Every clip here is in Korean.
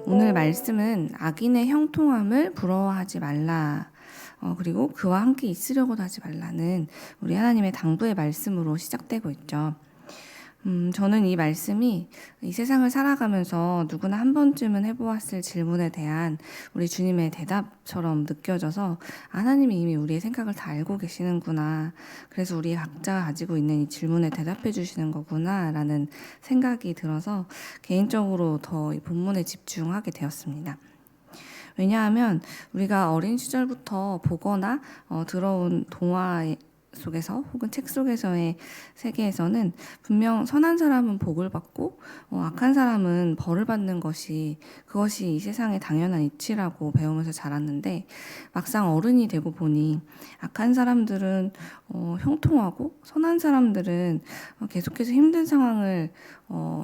오늘 말씀은 악인의 형통함을 부러워하지 말라. 그리고 그와 함께 있으려고도 하지 말라는 우리 하나님의 당부의 말씀으로 시작되고 있죠. 저는 이 말씀이 이 세상을 살아가면서 누구나 한 번쯤은 해보았을 질문에 대한 우리 주님의 대답처럼 느껴져서 하나님이 이미 우리의 생각을 다 알고 계시는구나. 그래서 우리 각자가 가지고 있는 이 질문에 대답해 주시는 거구나 라는 생각이 들어서 개인적으로 더 이 본문에 집중하게 되었습니다. 왜냐하면 우리가 어린 시절부터 보거나 들어온 동화 속에서 혹은 책 속에서의 세계에서는 분명 선한 사람은 복을 받고 악한 사람은 벌을 받는 그것이 이 세상의 당연한 이치라고 배우면서 자랐는데, 막상 어른이 되고 보니 악한 사람들은 형통하고 선한 사람들은 계속해서 힘든 상황을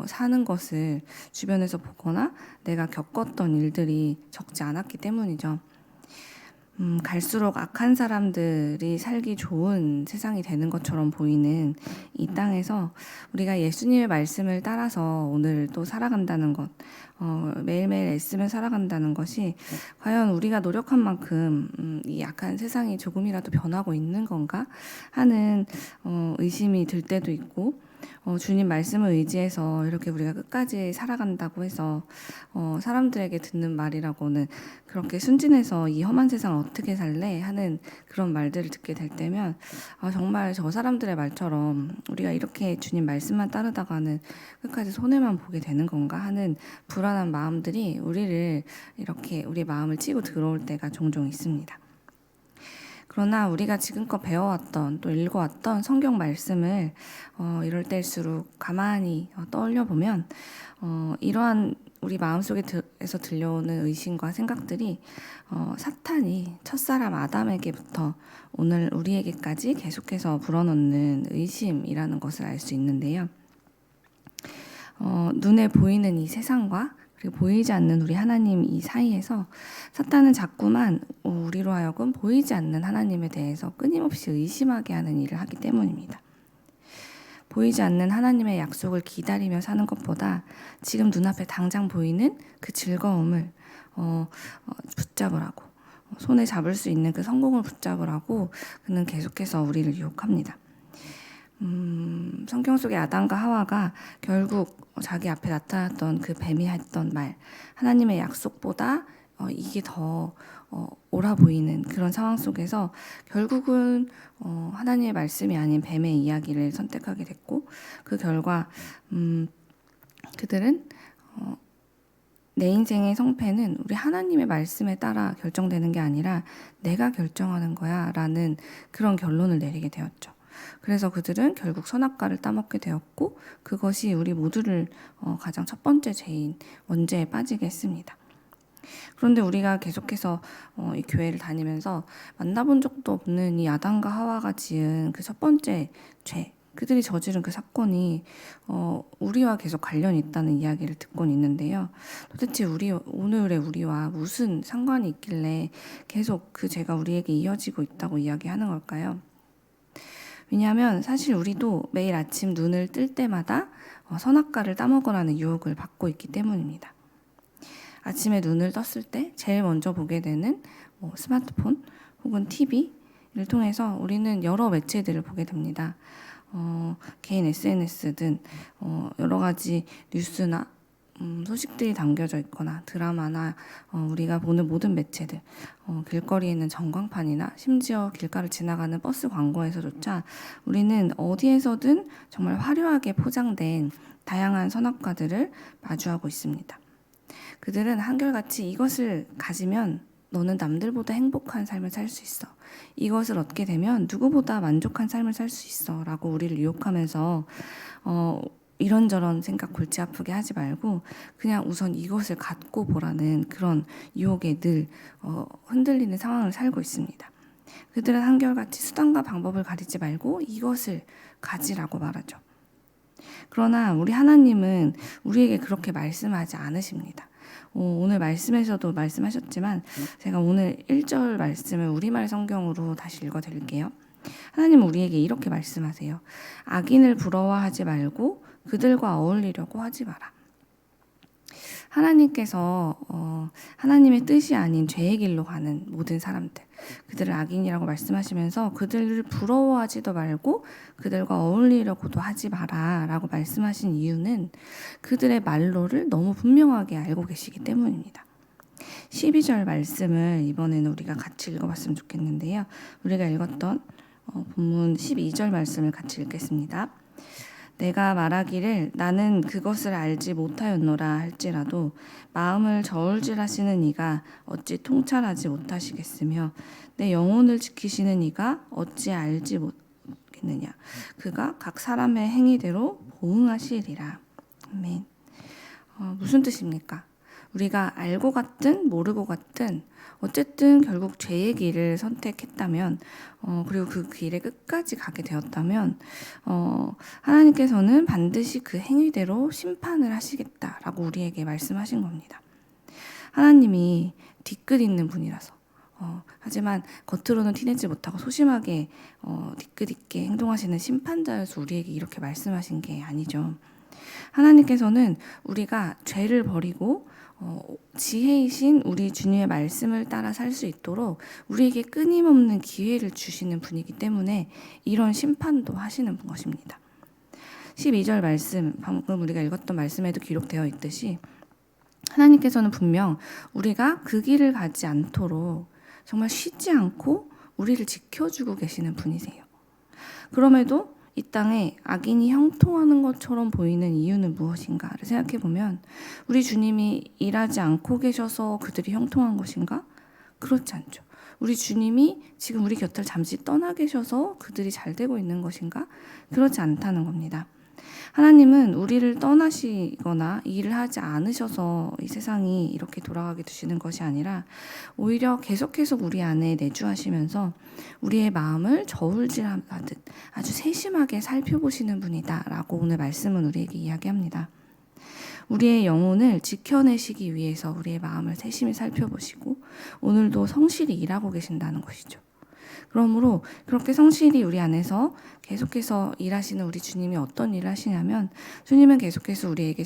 사는 것을 주변에서 보거나 내가 겪었던 일들이 적지 않았기 때문이죠. 갈수록 악한 사람들이 살기 좋은 세상이 되는 것처럼 보이는 이 땅에서 우리가 예수님의 말씀을 따라서 오늘 또 살아간다는 것, 매일매일 애쓰며 살아간다는 것이 과연 우리가 노력한 만큼 이 악한 세상이 조금이라도 변하고 있는 건가 하는 의심이 들 때도 있고, 주님 말씀을 의지해서 이렇게 우리가 끝까지 살아간다고 해서 사람들에게 듣는 말이라고는 그렇게 순진해서 이 험한 세상을 어떻게 살래 하는 그런 말들을 듣게 될 때면 정말 저 사람들의 말처럼 우리가 이렇게 주님 말씀만 따르다가는 끝까지 손해만 보게 되는 건가 하는 불안한 마음들이 우리를 이렇게 우리 마음을 치고 들어올 때가 종종 있습니다. 그러나 우리가 지금껏 배워왔던 또 읽어왔던 성경 말씀을 이럴 때일수록 가만히 떠올려보면 이러한 우리 마음속에서 들려오는 의심과 생각들이 사탄이 첫사람 아담에게부터 오늘 우리에게까지 계속해서 불어넣는 의심이라는 것을 알 수 있는데요. 눈에 보이는 이 세상과 그리고 보이지 않는 우리 하나님 이 사이에서 사탄은 자꾸만 우리로 하여금 보이지 않는 하나님에 대해서 끊임없이 의심하게 하는 일을 하기 때문입니다. 보이지 않는 하나님의 약속을 기다리며 사는 것보다 지금 눈앞에 당장 보이는 그 즐거움을 붙잡으라고, 손에 잡을 수 있는 그 성공을 붙잡으라고 그는 계속해서 우리를 유혹합니다. 성경 속의 아담과 하와가 결국 자기 앞에 나타났던 그 뱀이 했던 말, 하나님의 약속보다 이게 더 옳아 보이는 그런 상황 속에서 결국은 하나님의 말씀이 아닌 뱀의 이야기를 선택하게 됐고, 그 결과 그들은 내 인생의 성패는 우리 하나님의 말씀에 따라 결정되는 게 아니라 내가 결정하는 거야 라는 그런 결론을 내리게 되었죠. 그래서 그들은 결국 선악과를 따먹게 되었고, 그것이 우리 모두를 가장 첫 번째 죄인 원죄에 빠지게 했습니다. 그런데 우리가 계속해서 이 교회를 다니면서 만나본 적도 없는 이 아담과 하와가 지은 그 첫 번째 죄, 그들이 저지른 그 사건이 우리와 계속 관련이 있다는 이야기를 듣곤 있는데요. 도대체 오늘의 우리와 무슨 상관이 있길래 계속 그 죄가 우리에게 이어지고 있다고 이야기하는 걸까요? 왜냐하면 사실 우리도 매일 아침 눈을 뜰 때마다 선악과를 따먹으라는 유혹을 받고 있기 때문입니다. 아침에 눈을 떴을 때 제일 먼저 보게 되는 스마트폰 혹은 TV를 통해서 우리는 여러 매체들을 보게 됩니다. 개인 SNS든 여러 가지 뉴스나 소식들이 담겨져 있거나 드라마나 우리가 보는 모든 매체들, 길거리에 있는 전광판이나 심지어 길가를 지나가는 버스 광고에서조차 우리는 어디에서든 정말 화려하게 포장된 다양한 선악과들을 마주하고 있습니다. 그들은 한결같이 이것을 가지면 너는 남들보다 행복한 삶을 살 수 있어, 이것을 얻게 되면 누구보다 만족한 삶을 살 수 있어 라고 우리를 유혹하면서 이런저런 생각 골치 아프게 하지 말고 그냥 우선 이것을 갖고 보라는 그런 유혹에 늘 흔들리는 상황을 살고 있습니다. 그들은 한결같이 수단과 방법을 가리지 말고 이것을 가지라고 말하죠. 그러나 우리 하나님은 우리에게 그렇게 말씀하지 않으십니다. 오늘 말씀에서도 말씀하셨지만 제가 오늘 1절 말씀을 우리말 성경으로 다시 읽어드릴게요. 하나님은 우리에게 이렇게 말씀하세요. 악인을 부러워하지 말고 그들과 어울리려고 하지 마라. 하나님께서 하나님의 뜻이 아닌 죄의 길로 가는 모든 사람들, 그들을 악인이라고 말씀하시면서 그들을 부러워하지도 말고 그들과 어울리려고도 하지 마라 라고 말씀하신 이유는 그들의 말로를 너무 분명하게 알고 계시기 때문입니다. 12절 말씀을 이번에는 우리가 같이 읽어봤으면 좋겠는데요. 우리가 읽었던 본문 12절 말씀을 같이 읽겠습니다. 내가 말하기를 나는 그것을 알지 못하였노라 할지라도 마음을 저울질하시는 이가 어찌 통찰하지 못하시겠으며 내 영혼을 지키시는 이가 어찌 알지 못겠느냐. 그가 각 사람의 행위대로 보응하시리라. 아멘. 무슨 뜻입니까? 우리가 알고 갔든 모르고 갔든 어쨌든 결국 죄의 길을 선택했다면 그리고 그 길에 끝까지 가게 되었다면 하나님께서는 반드시 그 행위대로 심판을 하시겠다라고 우리에게 말씀하신 겁니다. 하나님이 뒤끝 있는 분이라서 하지만 겉으로는 티내지 못하고 소심하게 뒤끝 있게 행동하시는 심판자여서 우리에게 이렇게 말씀하신 게 아니죠. 하나님께서는 우리가 죄를 버리고 지혜이신 우리 주님의 말씀을 따라 살 수 있도록 우리에게 끊임없는 기회를 주시는 분이기 때문에 이런 심판도 하시는 것입니다. 12절 말씀, 방금 우리가 읽었던 말씀에도 기록되어 있듯이 하나님께서는 분명 우리가 그 길을 가지 않도록 정말 쉬지 않고 우리를 지켜주고 계시는 분이세요. 그럼에도 이 땅에 악인이 형통하는 것처럼 보이는 이유는 무엇인가를 생각해 보면 우리 주님이 일하지 않고 계셔서 그들이 형통한 것인가? 그렇지 않죠. 우리 주님이 지금 우리 곁을 잠시 떠나 계셔서 그들이 잘 되고 있는 것인가? 그렇지 않다는 겁니다. 하나님은 우리를 떠나시거나 일을 하지 않으셔서 이 세상이 이렇게 돌아가게 두시는 것이 아니라 오히려 계속해서 우리 안에 내주하시면서 우리의 마음을 저울질하듯 아주 세심하게 살펴보시는 분이다라고 오늘 말씀은 우리에게 이야기합니다. 우리의 영혼을 지켜내시기 위해서 우리의 마음을 세심히 살펴보시고 오늘도 성실히 일하고 계신다는 것이죠. 그러므로 그렇게 성실히 우리 안에서 계속해서 일하시는 우리 주님이 어떤 일을 하시냐면 주님은 계속해서 우리에게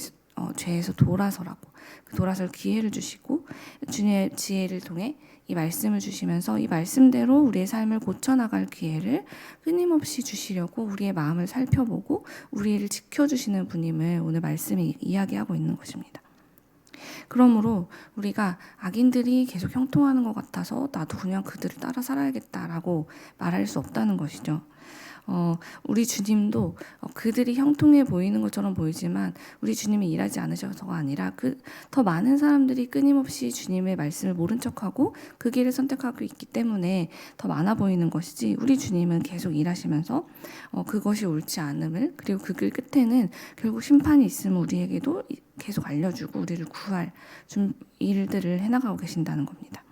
죄에서 돌아서라고 그 돌아설 기회를 주시고 주님의 지혜를 통해 이 말씀을 주시면서 이 말씀대로 우리의 삶을 고쳐나갈 기회를 끊임없이 주시려고 우리의 마음을 살펴보고 우리를 지켜주시는 분임을 오늘 말씀이 이야기하고 있는 것입니다. 그러므로 우리가 악인들이 계속 형통하는 것 같아서 나도 그냥 그들을 따라 살아야겠다라고 말할 수 없다는 것이죠. 우리 주님도 그들이 형통해 보이는 것처럼 보이지만 우리 주님이 일하지 않으셔서가 아니라 더 많은 사람들이 끊임없이 주님의 말씀을 모른 척하고 그 길을 선택하고 있기 때문에 더 많아 보이는 것이지 우리 주님은 계속 일하시면서 그것이 옳지 않음을 그리고 그 길 끝에는 결국 심판이 있음을 우리에게도 계속 알려주고 우리를 구할 일들을 해나가고 계신다는 겁니다.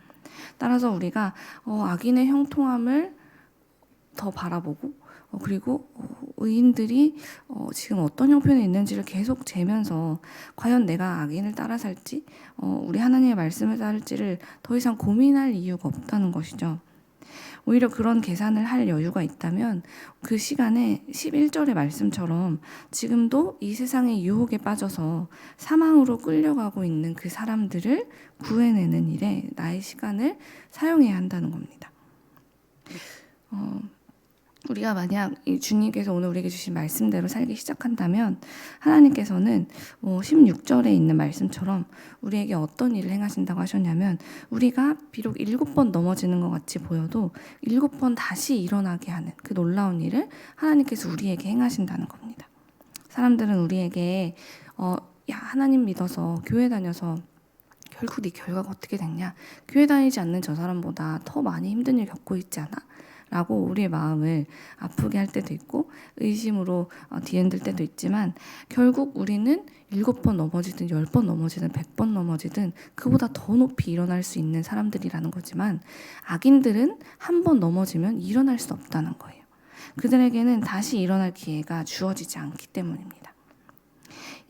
따라서 우리가 악인의 형통함을 더 바라보고 그리고 의인들이 지금 어떤 형편에 있는지를 계속 재면서 과연 내가 악인을 따라 살지 우리 하나님의 말씀을 따를지를 더 이상 고민할 이유가 없다는 것이죠. 오히려 그런 계산을 할 여유가 있다면 그 시간에 11절의 말씀처럼 지금도 이 세상의 유혹에 빠져서 사망으로 끌려가고 있는 그 사람들을 구해내는 일에 나의 시간을 사용해야 한다는 겁니다. 우리가 만약 이 주님께서 오늘 우리에게 주신 말씀대로 살기 시작한다면 하나님께서는 16절에 있는 말씀처럼 우리에게 어떤 일을 행하신다고 하셨냐면 우리가 비록 7번 넘어지는 것 같이 보여도 7번 다시 일어나게 하는 그 놀라운 일을 하나님께서 우리에게 행하신다는 겁니다. 사람들은 우리에게 야 하나님 믿어서 교회 다녀서 결국 네 결과가 어떻게 됐냐? 교회 다니지 않는 저 사람보다 더 많이 힘든 일 겪고 있지 않아? 라고 우리의 마음을 아프게 할 때도 있고 의심으로 뒤흔들 때도 있지만 결국 우리는 7번 넘어지든 10번 넘어지든 100번 넘어지든 그보다 더 높이 일어날 수 있는 사람들이라는 거지만 악인들은 한 번 넘어지면 일어날 수 없다는 거예요. 그들에게는 다시 일어날 기회가 주어지지 않기 때문입니다.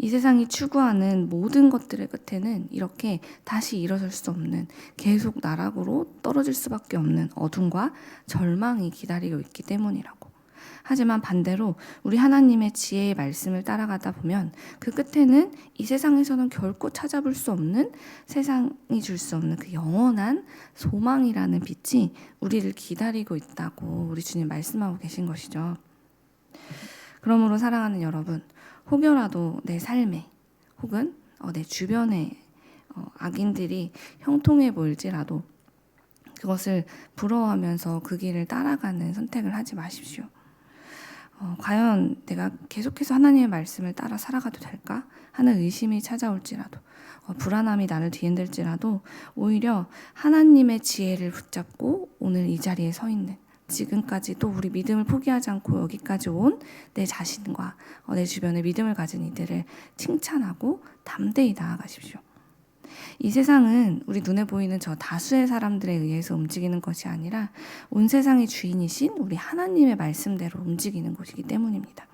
이 세상이 추구하는 모든 것들의 끝에는 이렇게 다시 일어설 수 없는 계속 나락으로 떨어질 수밖에 없는 어둠과 절망이 기다리고 있기 때문이라고. 하지만 반대로 우리 하나님의 지혜의 말씀을 따라가다 보면 그 끝에는 이 세상에서는 결코 찾아볼 수 없는, 세상이 줄 수 없는 그 영원한 소망이라는 빛이 우리를 기다리고 있다고 우리 주님 말씀하고 계신 것이죠. 그러므로 사랑하는 여러분, 혹여라도 내 삶에 혹은 내 주변에 악인들이 형통해 보일지라도 그것을 부러워하면서 그 길을 따라가는 선택을 하지 마십시오. 과연 내가 계속해서 하나님의 말씀을 따라 살아가도 될까 하는 의심이 찾아올지라도, 불안함이 나를 뒤흔들지라도 오히려 하나님의 지혜를 붙잡고 오늘 이 자리에 서 있는, 지금까지 또 우리 믿음을 포기하지 않고 여기까지 온 내 자신과 내 주변에 믿음을 가진 이들을 칭찬하고 담대히 나아가십시오. 이 세상은 우리 눈에 보이는 저 다수의 사람들에 의해서 움직이는 것이 아니라 온 세상의 주인이신 우리 하나님의 말씀대로 움직이는 것이기 때문입니다.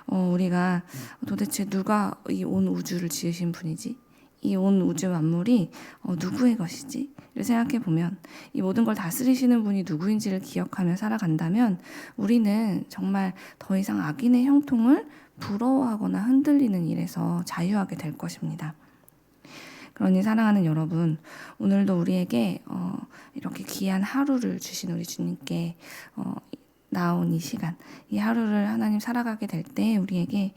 우리가 도대체 누가 이 온 우주를 지으신 분이지? 이 온 우주 만물이 누구의 것이지? 를 생각해 보면 이 모든 걸 다스리시는 분이 누구인지를 기억하며 살아간다면 우리는 정말 더 이상 악인의 형통을 부러워하거나 흔들리는 일에서 자유하게 될 것입니다. 그러니 사랑하는 여러분, 오늘도 우리에게 이렇게 귀한 하루를 주신 우리 주님께 나온 이 시간, 이 하루를 하나님 살아가게 될 때 우리에게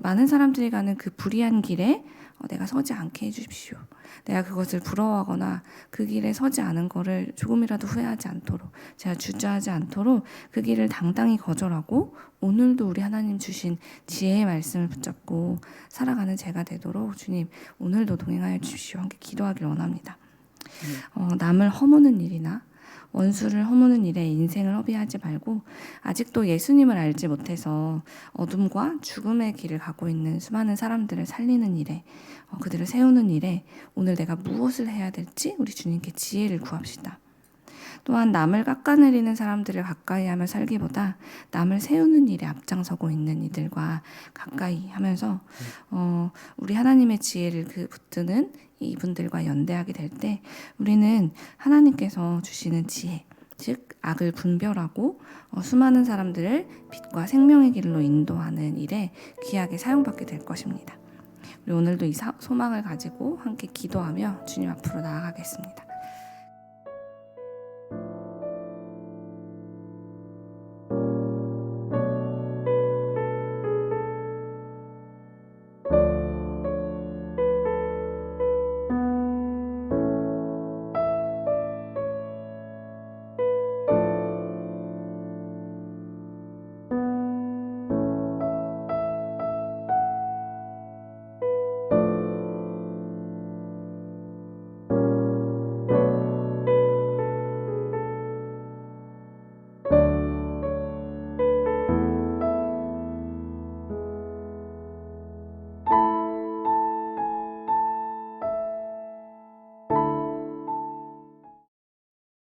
많은 사람들이 가는 그 불의한 길에 내가 서지 않게 해주십시오. 내가 그것을 부러워하거나 그 길에 서지 않은 거를 조금이라도 후회하지 않도록, 제가 주저하지 않도록 그 길을 당당히 거절하고 오늘도 우리 하나님 주신 지혜의 말씀을 붙잡고 살아가는 제가 되도록 주님 오늘도 동행하여 주십시오. 함께 기도하길 원합니다. 남을 허무는 일이나 원수를 허무는 일에 인생을 허비하지 말고 아직도 예수님을 알지 못해서 어둠과 죽음의 길을 가고 있는 수많은 사람들을 살리는 일에, 그들을 세우는 일에 오늘 내가 무엇을 해야 될지 우리 주님께 지혜를 구합시다. 또한 남을 깎아내리는 사람들을 가까이 하며 살기보다 남을 세우는 일에 앞장서고 있는 이들과 가까이 하면서 우리 하나님의 지혜를 붙드는 이분들과 연대하게 될 때 우리는 하나님께서 주시는 지혜, 즉 악을 분별하고 수많은 사람들을 빛과 생명의 길로 인도하는 일에 귀하게 사용받게 될 것입니다. 우리 오늘도 이 소망을 가지고 함께 기도하며 주님 앞으로 나아가겠습니다.